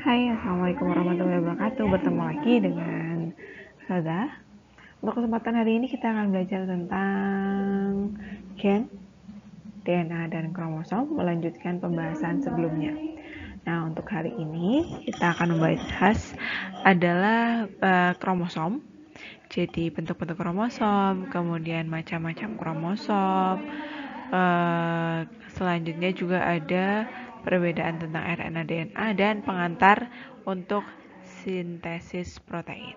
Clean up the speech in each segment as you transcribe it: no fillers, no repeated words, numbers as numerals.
Hai, Assalamualaikum warahmatullahi wabarakatuh. Bertemu lagi dengan Sada. Untuk kesempatan hari ini kita akan belajar tentang gen, DNA, dan kromosom, melanjutkan pembahasan sebelumnya. Nah, untuk hari ini kita akan membahas adalah kromosom. Jadi bentuk-bentuk kromosom, kemudian macam-macam kromosom. Selanjutnya juga ada perbedaan tentang RNA, DNA, dan pengantar untuk sintesis protein.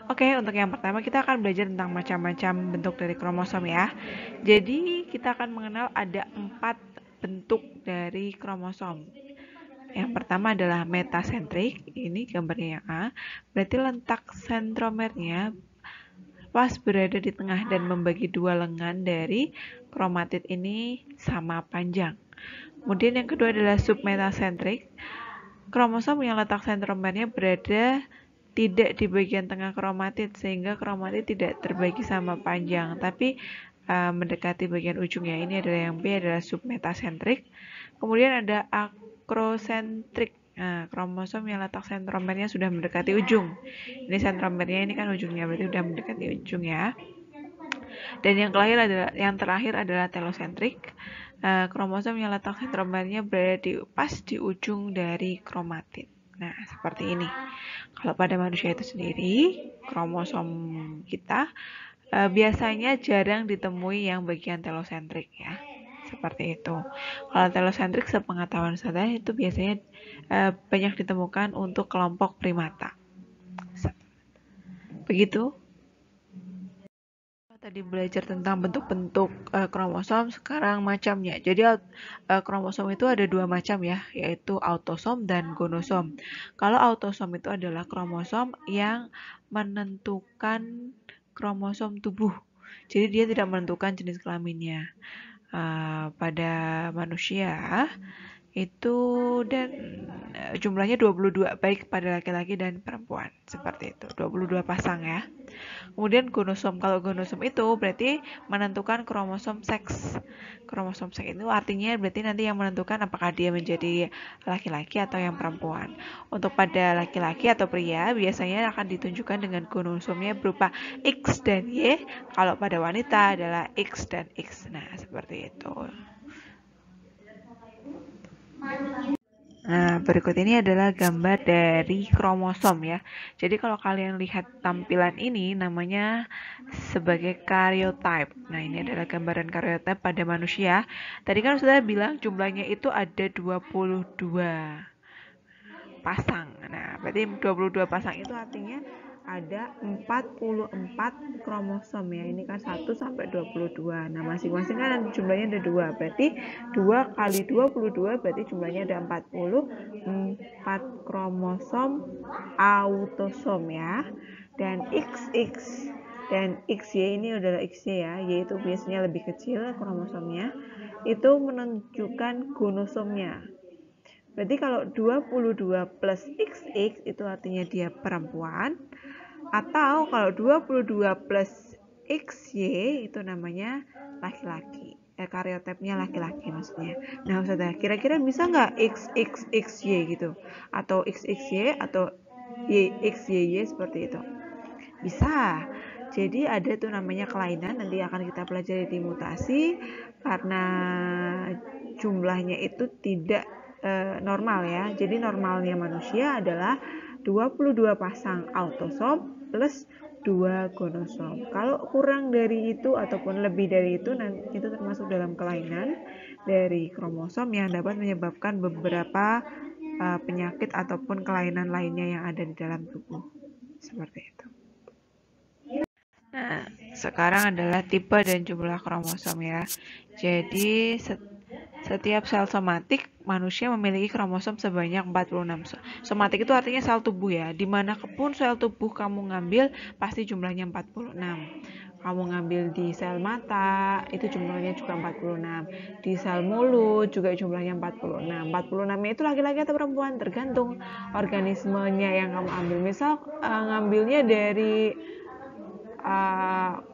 Oke, untuk yang pertama kita akan belajar tentang macam-macam bentuk dari kromosom ya. Jadi kita akan mengenal ada 4 bentuk dari kromosom. Yang pertama adalah metasentrik, ini gambarnya yang A, berarti letak sentromernya pas berada di tengah dan membagi dua lengan dari kromatid ini sama panjang. Kemudian yang kedua adalah submetasentrik. Kromosom yang letak sentromernya berada tidak di bagian tengah kromatid sehingga kromatid tidak terbagi sama panjang, tapi mendekati bagian ujungnya. Ini adalah yang B, adalah submetasentrik. Kemudian ada akrosentrik. Nah, kromosom yang letak sentromernya sudah mendekati ujung. Ini sentromernya, ini kan ujungnya, berarti sudah mendekati ujung ya. Dan yang terakhir adalah telosentrik. Kromosom yang letak sentromernya berada pas di ujung dari kromatid. Nah, seperti ini. Kalau pada manusia itu sendiri, kromosom kita biasanya jarang ditemui yang bagian telosentrik ya. Seperti itu. Kalau telosentrik sepengetahuan saya itu biasanya banyak ditemukan untuk kelompok primata. Begitu. Tadi belajar tentang bentuk-bentuk kromosom, sekarang macamnya. Jadi kromosom itu ada dua macam ya, yaitu autosom dan gonosom. Kalau autosom itu adalah kromosom yang menentukan kromosom tubuh. Jadi dia tidak menentukan jenis kelaminnya. Pada manusia itu dan jumlahnya 22 baik pada laki-laki dan perempuan, seperti itu, 22 pasang ya. Kemudian gonosom, kalau gonosom itu berarti menentukan kromosom seks. Kromosom seks itu artinya berarti nanti yang menentukan apakah dia menjadi laki-laki atau yang perempuan. Untuk pada laki-laki atau pria biasanya akan ditunjukkan dengan gonosomnya berupa X dan Y. Kalau pada wanita adalah X dan X. Nah, seperti itu. Nah, berikut ini adalah gambar dari kromosom ya. Jadi kalau kalian lihat tampilan ini namanya sebagai karyotype. Nah, ini adalah gambaran karyotype pada manusia. Tadi kan sudah bilang jumlahnya itu ada 22 pasang. Nah, berarti 22 pasang itu artinya ada 44 kromosom ya. Ini kan 1 sampai 22. Nah, masing-masing kan jumlahnya ada 2. Berarti 2 kali 22 berarti jumlahnya ada 44 kromosom autosom ya. Dan XX dan XY ini adalah XY ya, yaitu biasanya lebih kecil kromosomnya. Itu menunjukkan gonosomnya. Berarti kalau 22 plus XX itu artinya dia perempuan, atau kalau 22 plus XY itu namanya laki-laki. Karyotipnya laki-laki maksudnya. Nah, Ustazah, kira-kira bisa nggak XXXY gitu? Atau XXY atau YXYY seperti itu? Bisa. Jadi ada tuh namanya kelainan, nanti akan kita pelajari di mutasi, karena jumlahnya itu tidak normal ya. Jadi normalnya manusia adalah 22 pasang autosom plus 2 gonosom. Kalau kurang dari itu ataupun lebih dari itu, itu termasuk dalam kelainan dari kromosom yang dapat menyebabkan beberapa penyakit ataupun kelainan lainnya yang ada di dalam tubuh. Seperti itu. Nah, sekarang adalah tipe dan jumlah kromosom ya. Jadi setiap sel somatik manusia memiliki kromosom sebanyak 46. Somatik itu artinya sel tubuh ya. Dimanapun sel tubuh kamu ngambil pasti jumlahnya 46. Kamu ngambil di sel mata itu jumlahnya juga 46. Di sel mulut juga jumlahnya 46. 46 itu laki-laki atau perempuan tergantung organismenya yang kamu ambil. Misal ngambilnya dari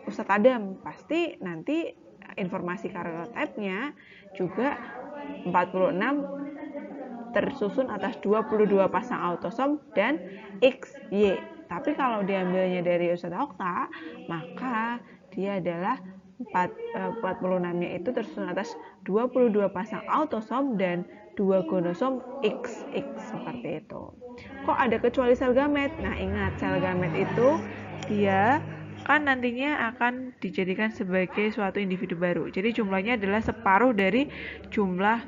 Ustadz Adam, pasti nanti informasi karyotype-nya juga 46 tersusun atas 22 pasang autosom dan XY. Tapi kalau diambilnya dari Ustadz Okta, maka dia adalah 46-nya itu tersusun atas 22 pasang autosom dan 2 gonosom XX, seperti itu. Kok ada kecuali sel gamet? Nah, ingat, sel gamet itu dia kan nantinya akan dijadikan sebagai suatu individu baru. Jadi jumlahnya adalah separuh dari jumlah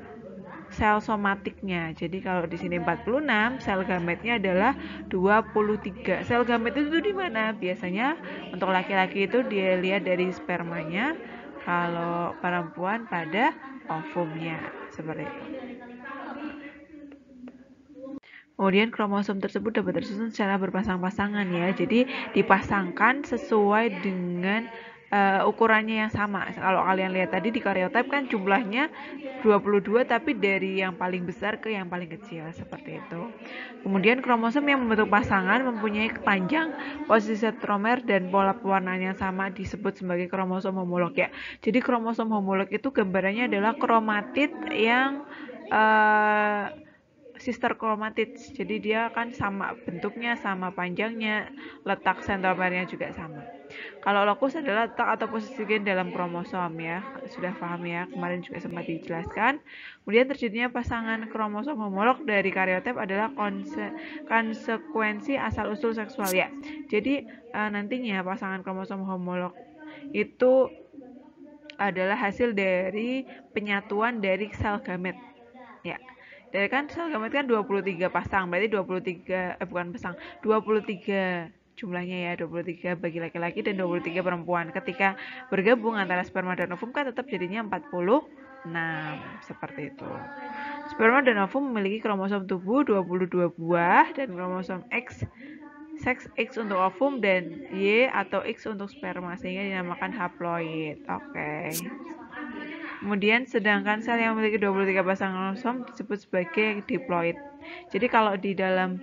sel somatiknya. Jadi kalau di sini 46, sel gametnya adalah 23. Sel gamet itu di mana? Biasanya untuk laki-laki itu dia lihat dari spermanya, kalau perempuan pada ovumnya, seperti itu. Kemudian kromosom tersebut dapat tersusun secara berpasang-pasangan ya. Jadi dipasangkan sesuai dengan ukurannya yang sama. Kalau kalian lihat tadi di karyotype kan jumlahnya 22 tapi dari yang paling besar ke yang paling kecil, seperti itu. Kemudian kromosom yang membentuk pasangan mempunyai panjang, posisi sentromer dan pola pewarnaan yang sama disebut sebagai kromosom homolog ya. Jadi kromosom homolog itu gambarannya adalah kromatid yang sister chromatids. Jadi dia kan sama bentuknya, sama panjangnya, letak sentromernya juga sama. Kalau lokus adalah letak atau posisi gen dalam kromosom ya. Sudah paham ya, kemarin juga sempat dijelaskan. Kemudian terjadinya pasangan kromosom homolog dari karyotype adalah konsekuensi asal-usul seksual ya. Jadi nantinya pasangan kromosom homolog itu adalah hasil dari penyatuan dari sel gamet ya. Dari kan sel gamet kan 23 pasang, berarti 23 bukan pasang, 23 jumlahnya ya, 23 bagi laki-laki dan 23 perempuan. Ketika bergabung antara sperma dan ovum kan tetap jadinya 46, seperti itu. Sperma dan ovum memiliki kromosom tubuh 22 buah dan kromosom X, seks X untuk ovum dan Y atau X untuk sperma, sehingga dinamakan haploid. Oke. Kemudian sedangkan sel yang memiliki 23 pasang kromosom disebut sebagai diploid. Jadi kalau di dalam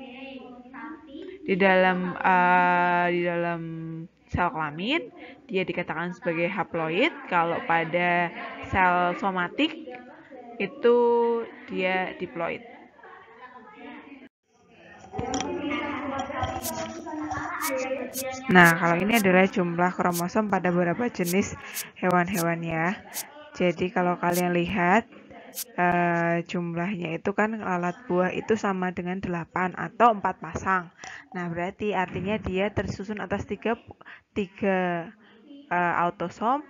sel kelamin dia dikatakan sebagai haploid. Kalau pada sel somatik itu dia diploid. Nah, kalau ini adalah jumlah kromosom pada beberapa jenis hewan-hewan ya. Jadi kalau kalian lihat jumlahnya itu kan lalat buah itu sama dengan 8 atau 4 pasang. Nah, berarti artinya dia tersusun atas 3 autosom,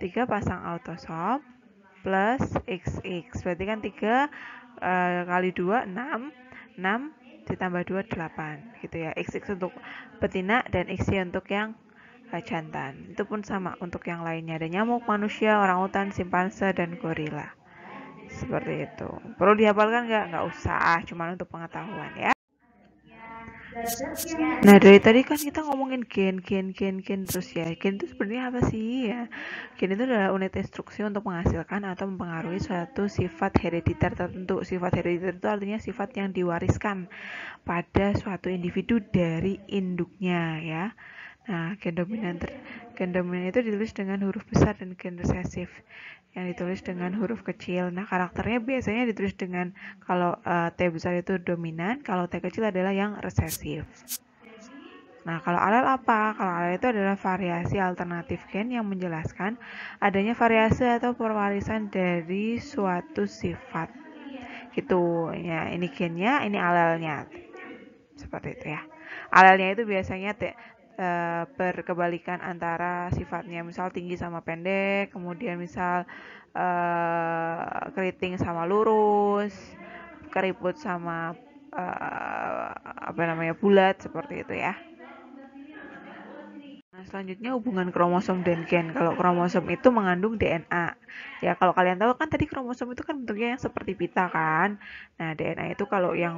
3 pasang autosom plus XX. Berarti kan 3 kali 2 6 ditambah 2 8 gitu ya. XX untuk betina dan XY untuk yang jantan. Itu pun sama untuk yang lainnya. Ada nyamuk, manusia, orangutan, simpanse, dan gorila. Seperti itu. Perlu dihafalkan nggak? Nggak usah, cuma untuk pengetahuan ya. Nah, dari tadi kan kita ngomongin gen terus ya. Gen itu sebenarnya apa sih ya? Gen itu adalah unit instruksi untuk menghasilkan atau mempengaruhi suatu sifat herediter tertentu. Sifat herediter itu artinya sifat yang diwariskan pada suatu individu dari induknya ya. Nah, gen dominan itu ditulis dengan huruf besar dan gen resesif yang ditulis dengan huruf kecil. Nah, karakternya biasanya ditulis dengan kalau T besar itu dominan, kalau T kecil adalah yang resesif. Nah, kalau alel apa? Kalau alel itu adalah variasi alternatif gen yang menjelaskan adanya variasi atau perwarisan dari suatu sifat. Gitu. Ya, ini gennya, ini alelnya. Seperti itu ya. Alelnya itu biasanya berkebalikan antara sifatnya, misal tinggi sama pendek, kemudian misal keriting sama lurus, keriput sama bulat, seperti itu ya. Nah, selanjutnya hubungan kromosom dan gen. Kalau kromosom itu mengandung DNA. Ya, kalau kalian tahu kan tadi kromosom itu kan bentuknya yang seperti pita kan. Nah, DNA itu kalau yang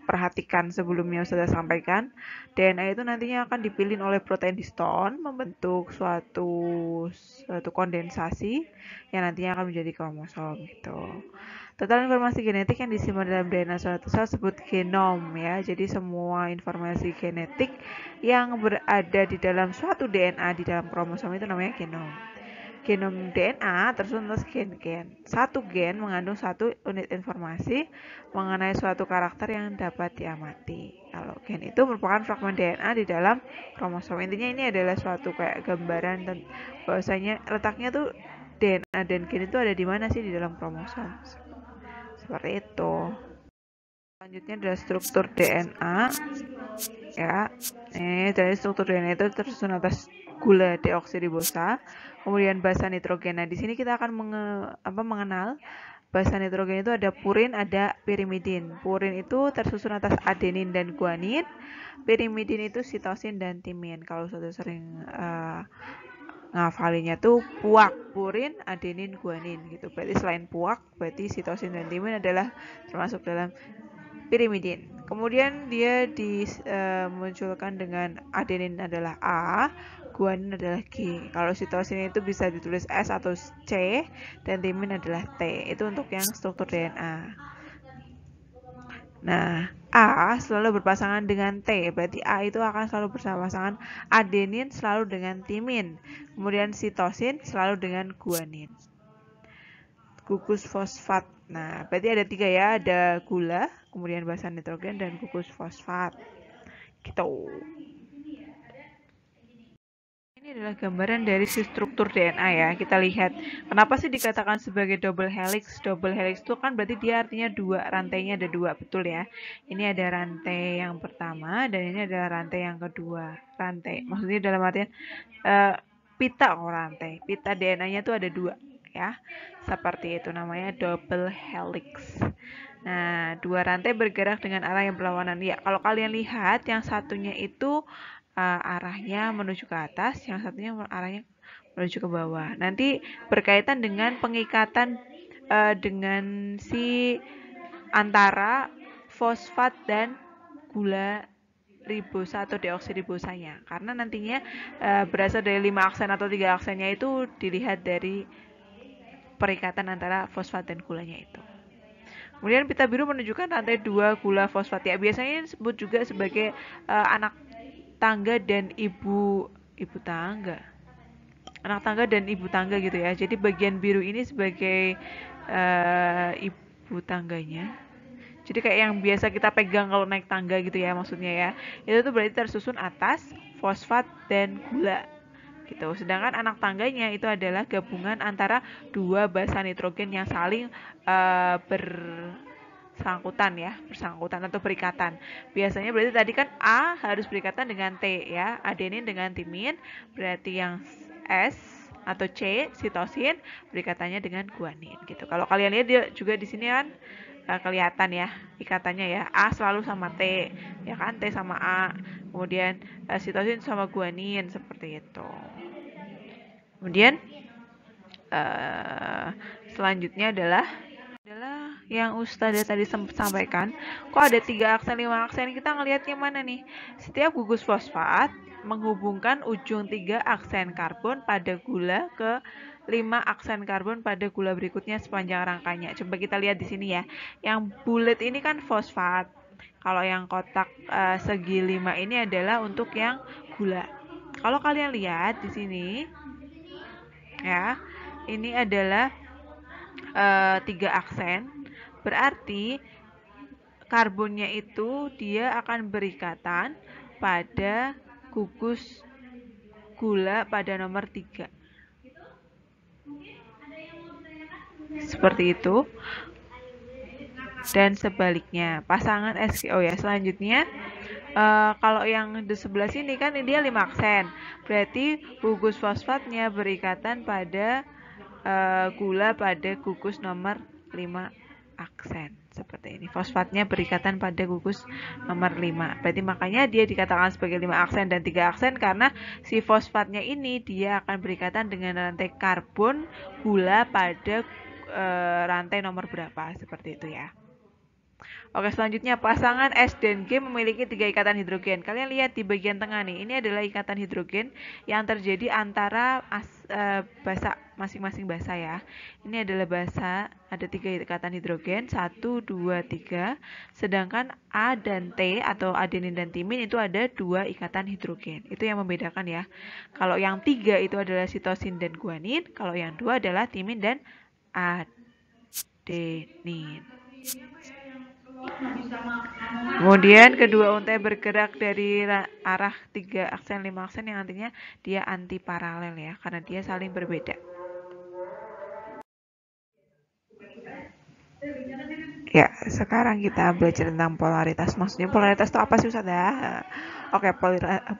perhatikan sebelumnya sudah sampaikan, DNA itu nantinya akan dipilih oleh protein histone membentuk suatu kondensasi yang nantinya akan menjadi kromosom gitu. Total informasi genetik yang disimpan dalam DNA suatu sel disebut genom ya. Jadi semua informasi genetik yang berada di dalam suatu DNA di dalam kromosom itu namanya genom. genom DNA tersusun atas gen-gen. Satu gen mengandung satu unit informasi mengenai suatu karakter yang dapat diamati. Kalau gen itu merupakan fragmen DNA di dalam kromosom. Intinya ini adalah suatu kayak gambaran dan bahwasanya letaknya tuh DNA dan gen itu ada di mana sih di dalam kromosom. Seperti itu. Selanjutnya adalah struktur DNA. Ya, dari struktur DNA itu tersusun atas gula deoksiribosa, kemudian basa nitrogen. Nah, di sini kita akan mengenal basa nitrogen itu ada purin, ada pirimidin. Purin itu tersusun atas adenin dan guanin. Pirimidin itu sitosin dan timin. Kalau sudah sering ngafalinya tuh puak, purin, adenin, guanin gitu. Berarti selain puak, berarti sitosin dan timin adalah termasuk dalam pirimidin. Kemudian dia dimunculkan dengan adenin adalah A, guanin adalah G. Kalau sitosin itu bisa ditulis S atau C, dan timin adalah T. Itu untuk yang struktur DNA. Nah, A selalu berpasangan dengan T, berarti A itu akan selalu berpasangan adenin selalu dengan timin. Kemudian sitosin selalu dengan guanin. Gugus fosfat. Nah, berarti ada 3 ya, ada gula, kemudian basa nitrogen dan gugus fosfat. Gitu. Ini adalah gambaran dari si struktur DNA ya. Kita lihat kenapa sih dikatakan sebagai double helix. Double helix itu kan berarti dia artinya dua, rantainya ada dua, betul ya. Ini ada rantai yang pertama dan ini adalah rantai yang kedua. Rantai, maksudnya dalam artian pita rantai. Pita DNA-nya itu ada dua ya. Seperti itu namanya double helix. Nah, dua rantai bergerak dengan arah yang berlawanan. Ya, kalau kalian lihat yang satunya itu arahnya menuju ke atas, yang satunya arahnya menuju ke bawah. Nanti berkaitan dengan pengikatan dengan si antara fosfat dan gula ribosa atau deoksiribosanya. Karena nantinya berasal dari 5 aksen atau 3 aksennya itu dilihat dari perikatan antara fosfat dan gulanya itu. Kemudian pita biru menunjukkan rantai 2 gula fosfat. Ya, biasanya disebut juga sebagai anak tangga dan ibu tangga. Anak tangga dan ibu tangga gitu ya. Jadi bagian biru ini sebagai ibu tangganya. Jadi kayak yang biasa kita pegang kalau naik tangga gitu ya maksudnya ya. Itu tuh berarti tersusun atas fosfat dan gula. Gitu. Sedangkan anak tangganya itu adalah gabungan antara dua basa nitrogen yang saling bersangkutan ya, bersangkutan atau berikatan. Biasanya berarti tadi kan A harus berikatan dengan T ya, adenin dengan timin, berarti yang S atau C sitosin berikatannya dengan guanin gitu. Kalau kalian lihat dia juga di sini kan kelihatan ya ikatannya ya, A selalu sama T ya kan, T sama A, kemudian sitosin sama guanin seperti itu. Kemudian selanjutnya adalah yang Ustazah tadi sampaikan, kok ada 3 aksen 5 aksen, kita ngelihatnya mana nih? Setiap gugus fosfat menghubungkan ujung 3 aksen karbon pada gula ke 5 aksen karbon pada gula berikutnya sepanjang rangkanya. Coba kita lihat di sini ya. Yang bulat ini kan fosfat. Kalau yang kotak segi 5 ini adalah untuk yang gula. Kalau kalian lihat di sini ya, ini adalah 3 aksen. Berarti karbonnya itu dia akan berikatan pada gugus gula pada nomor 3. Seperti itu. Dan sebaliknya, pasangan SKO ya. Selanjutnya, kalau yang di sebelah sini kan dia 5 aksen. Berarti gugus fosfatnya berikatan pada gula pada gugus nomor 5 aksen. Seperti ini. Fosfatnya berikatan pada gugus nomor 5. Berarti makanya dia dikatakan sebagai 5 aksen dan 3 aksen karena si fosfatnya ini dia akan berikatan dengan rantai karbon gula pada rantai nomor berapa. Seperti itu ya. Oke, selanjutnya pasangan S dan G memiliki 3 ikatan hidrogen. Kalian lihat di bagian tengah nih, ini adalah ikatan hidrogen yang terjadi antara basa masing-masing basa ya. Ini adalah basa, ada 3 ikatan hidrogen, 1, 2, 3. Sedangkan A dan T atau adenin dan timin itu ada 2 ikatan hidrogen. Itu yang membedakan ya. Kalau yang 3 itu adalah sitosin dan guanin, kalau yang 2 adalah timin dan adenin. Kemudian kedua untai bergerak dari arah 3 aksen 5 aksen yang artinya dia anti paralel ya, karena dia saling berbeda. Ya, sekarang kita belajar tentang polaritas. Maksudnya polaritas itu apa sih Ustaz ya? Oke,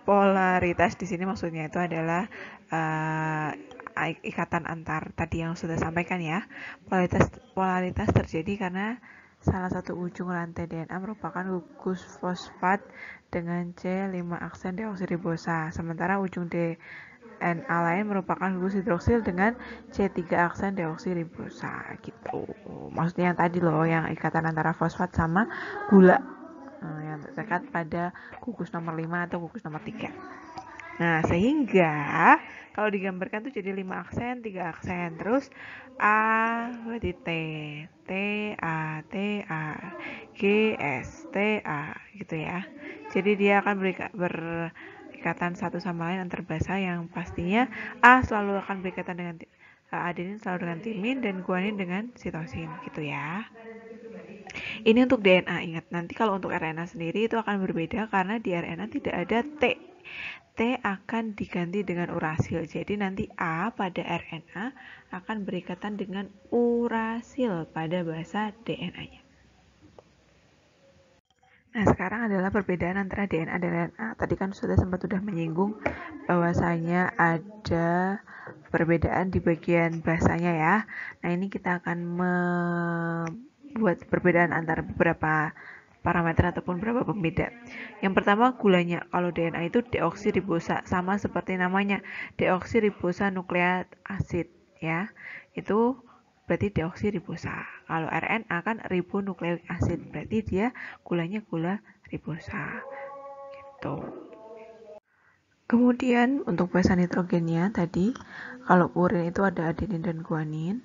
polaritas di sini maksudnya itu adalah ikatan antar tadi yang sudah sampaikan ya. Polaritas terjadi karena salah satu ujung rantai DNA merupakan gugus fosfat dengan C5 aksen deoksiribosa, sementara ujung DNA lain merupakan gugus hidroksil dengan C3 aksen deoksiribosa gitu. Maksudnya yang tadi loh, yang ikatan antara fosfat sama gula yang terdekat pada gugus nomor 5 atau gugus nomor 3. Nah, sehingga kalau digambarkan tuh jadi 5 aksen, 3 aksen. Terus A berarti T, T A, T A, G S, T A gitu ya. Jadi dia akan berikatan satu sama lain antar basa yang pastinya A selalu akan berikatan dengan adenin selalu dengan timin dan guanin dengan sitosin gitu ya. Ini untuk DNA, ingat nanti kalau untuk RNA sendiri itu akan berbeda karena di RNA tidak ada T. T akan diganti dengan urasil. Jadi nanti A pada RNA akan berikatan dengan urasil pada basa DNA-nya. Nah, sekarang adalah perbedaan antara DNA dan RNA. Tadi kan sudah menyinggung bahwasanya ada perbedaan di bagian bahasanya ya. Nah, ini kita akan membuat perbedaan antara beberapa parameter ataupun beberapa pembeda. Yang pertama gulanya. Kalau DNA itu deoksiribosa, sama seperti namanya, deoksiribosa nukleat asid ya. Itu berarti deoksiribosa. Kalau RNA kan ribonukleik asid, berarti dia gulanya gula ribosa. Gitu. Kemudian untuk basa nitrogennya tadi, kalau purin itu ada adenin dan guanin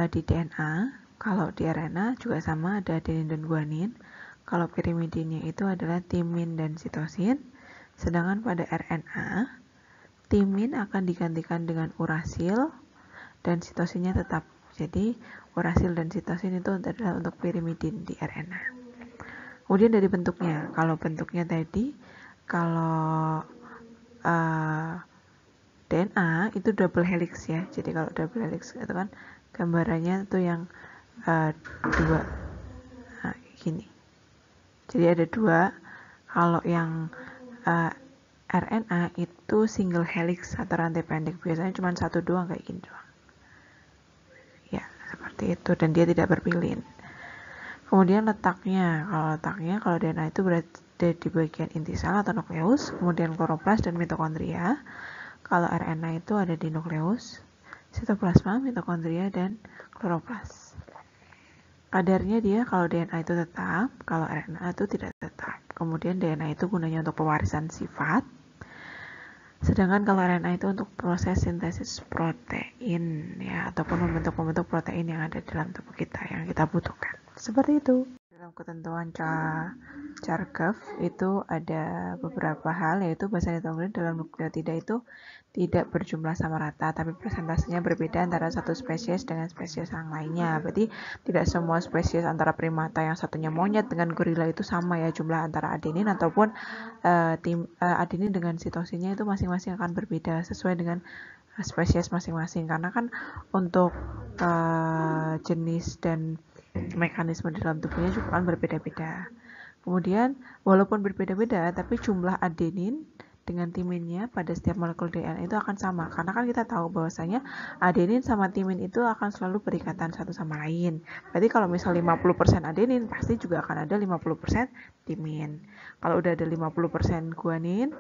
di DNA. Kalau di RNA juga sama, ada adenin dan guanin. Kalau pirimidinnya itu adalah timin dan sitosin. Sedangkan pada RNA, timin akan digantikan dengan urasil dan sitosinnya tetap. Jadi urasil dan sitosin itu adalah untuk pirimidin di RNA. Kemudian dari bentuknya, kalau bentuknya tadi, kalau DNA itu double helix ya. Jadi kalau double helix itu kan gambarannya tuh yang dua, nah, gini. Jadi ada dua. Kalau yang RNA itu single helix atau rantai pendek, biasanya cuma satu doang kayak gini doang. Ya, seperti itu, dan dia tidak berpilin. Kemudian letaknya, kalau DNA itu berada di bagian inti sel atau nukleus, kemudian kloroplas dan mitokondria. Kalau RNA itu ada di nukleus, sitoplasma, mitokondria, dan kloroplas. Kadarnya dia kalau DNA itu tetap, kalau RNA itu tidak tetap. Kemudian DNA itu gunanya untuk pewarisan sifat, sedangkan kalau RNA itu untuk proses sintesis protein ya, ataupun membentuk protein yang ada dalam tubuh kita yang kita butuhkan. Seperti itu. Dalam ketentuan Chargaff itu ada beberapa hal, yaitu basa nitrogen dalam nukleotida itu tidak berjumlah sama rata, tapi persentasenya berbeda antara satu spesies dengan spesies yang lainnya. Berarti tidak semua spesies antara primata yang satunya monyet dengan gorila itu sama ya jumlah antara adenin ataupun adenin dengan sitosinnya itu masing-masing akan berbeda sesuai dengan spesies masing-masing, karena kan untuk jenis dan mekanisme dalam tubuhnya juga kan berbeda-beda. Kemudian walaupun berbeda-beda, tapi jumlah adenin dengan timinnya pada setiap molekul DNA itu akan sama, karena kan kita tahu bahwasanya adenin sama timin itu akan selalu berikatan satu sama lain. Berarti kalau misal 50% adenin, pasti juga akan ada 50% timin. Kalau udah ada 50% guanin,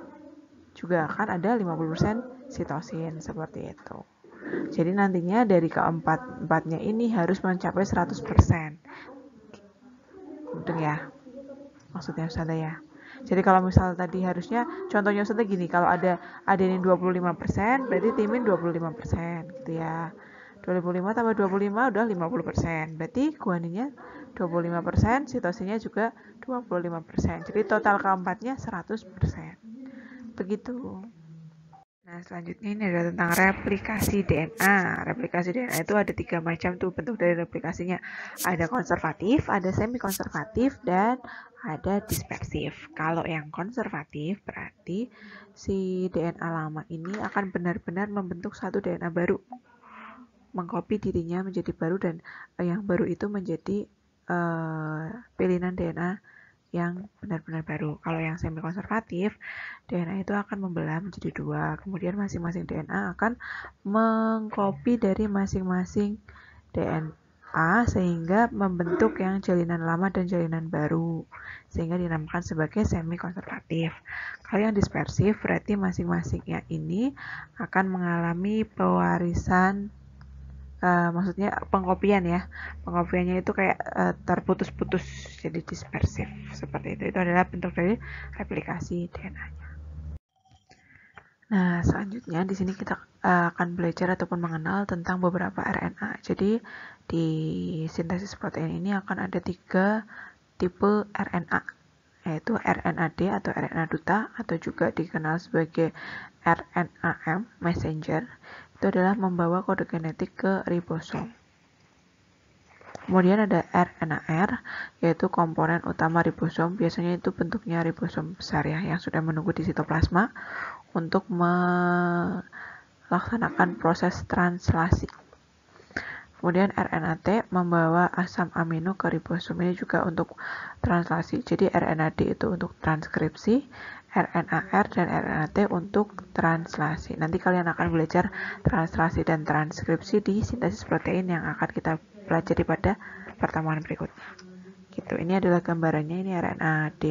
juga akan ada 50% sitosin, seperti itu. Jadi nantinya dari keempat-empatnya ini harus mencapai 100%. mudeng ya maksudnya Ustazah ya. Jadi kalau misal tadi harusnya contohnya Ustazah gini, kalau ada adenin 25% berarti timin 25% gitu ya. 25 tambah 25 udah 50%. Berarti guaninnya 25%, sitosinya juga 25%. Jadi total keempatnya 100%. Begitu. Nah, selanjutnya ini adalah tentang replikasi DNA. Replikasi DNA itu ada 3 macam tuh bentuk dari replikasinya. Ada konservatif, ada semi konservatif, dan ada dispersif. Kalau yang konservatif berarti si DNA lama ini akan benar-benar membentuk satu DNA baru, mengcopy dirinya menjadi baru, dan yang baru itu menjadi pilihan DNA yang benar-benar baru. Kalau yang semi konservatif, DNA itu akan membelah menjadi dua, kemudian masing-masing DNA akan mengcopy dari masing-masing DNA sehingga membentuk yang jalinan lama dan jalinan baru, sehingga dinamakan sebagai semi konservatif. Kalau yang dispersif berarti masing-masingnya ini akan mengalami pewarisan, maksudnya pengkopian ya, pengkopiannya itu kayak terputus-putus, jadi dispersif seperti itu. Itu adalah bentuk dari replikasi DNA-nya. Nah, selanjutnya di sini kita akan belajar ataupun mengenal tentang beberapa RNA. Jadi di sintesis protein ini akan ada 3 tipe RNA, yaitu RNA-D atau RNA duta, atau juga dikenal sebagai RNA-M messenger. Itu adalah membawa kode genetik ke ribosom. Kemudian ada RNA-R, yaitu komponen utama ribosom. Biasanya itu bentuknya ribosom besar ya, yang sudah menunggu di sitoplasma untuk melaksanakan proses translasi. Kemudian RNA-T membawa asam amino ke ribosom, ini juga untuk translasi. Jadi RNA-D itu untuk transkripsi, RNA-R dan RNA-T untuk translasi. Nanti kalian akan belajar translasi dan transkripsi di sintesis protein yang akan kita pelajari pada pertemuan berikutnya. Gitu. Ini adalah gambarannya, ini RNA-D.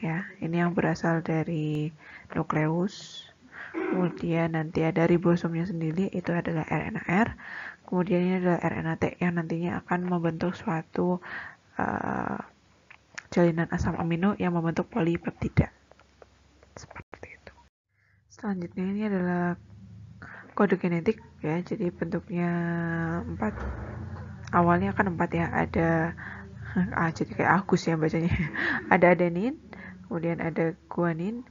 Ya, ini yang berasal dari nukleus. Kemudian nanti ada ribosomnya sendiri, itu adalah RNA-R. Kemudian ini adalah RNA-T yang nantinya akan membentuk suatu jalinan asam amino yang membentuk polipeptida. Seperti itu. Selanjutnya ini adalah kode genetik ya, jadi bentuknya 4. Awalnya kan 4 ya, ada jadi kayak Agus ya bacanya. Ada adenin, kemudian ada guanin,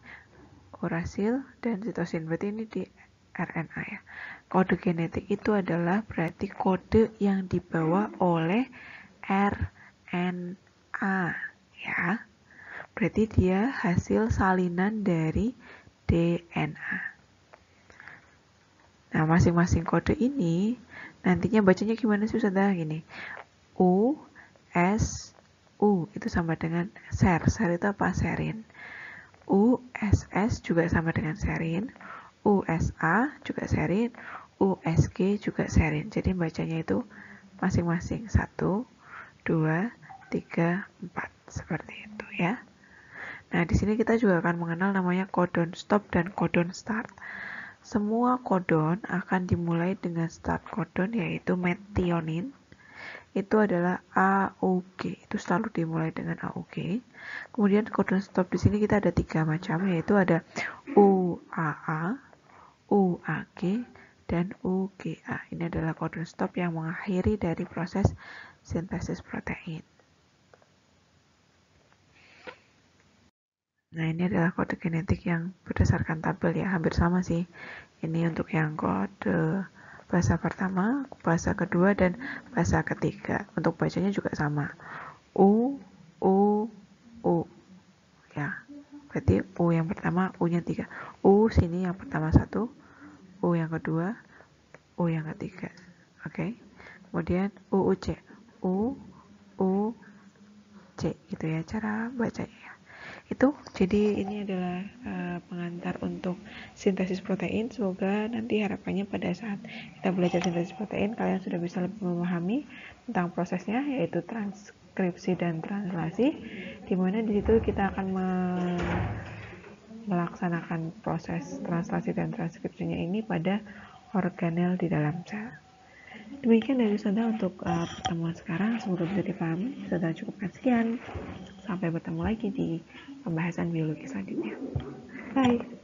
urasil, dan sitosin. Berarti ini di RNA ya. Kode genetik itu adalah berarti kode yang dibawa oleh RNA ya. Berarti dia hasil salinan dari DNA. Nah, masing-masing kode ini nantinya bacanya gimana sih Ustazah? Gini. U, S, U itu sama dengan ser. Ser itu apa? Serin. USS juga sama dengan serin. USA juga serin. USG juga serin. Jadi bacanya itu masing-masing 1, 2, 3, 4. Seperti itu ya. Nah, di sini kita juga akan mengenal namanya codon stop dan codon start. Semua codon akan dimulai dengan start codon, yaitu metionin. Itu adalah AUG. Itu selalu dimulai dengan AUG. Kemudian codon stop di sini kita ada 3 macam, yaitu ada UAA, UAG, dan UGA. Ini adalah codon stop yang mengakhiri dari proses sintesis protein. Nah, ini adalah kode genetik yang berdasarkan tabel ya, hampir sama sih. Ini untuk yang kode bahasa pertama, bahasa kedua, dan bahasa ketiga. Untuk bacanya juga sama. U, U, U. Ya, berarti U yang pertama, U-nya 3. U sini yang pertama 1, U yang kedua, U yang ketiga. Oke. Kemudian UUC. U, U, C. Gitu ya cara bacanya ya. Itu jadi ini adalah pengantar untuk sintesis protein. Semoga nanti harapannya pada saat kita belajar sintesis protein kalian sudah bisa lebih memahami tentang prosesnya, yaitu transkripsi dan translasi, dimana di situ kita akan melaksanakan proses translasi dan transkripsinya ini pada organel di dalam sel. Demikian dari Sada untuk pertemuan sekarang, semoga bisa dipahami. Sada cukupkan sekian. Sampai bertemu lagi di pembahasan biologi selanjutnya. Bye.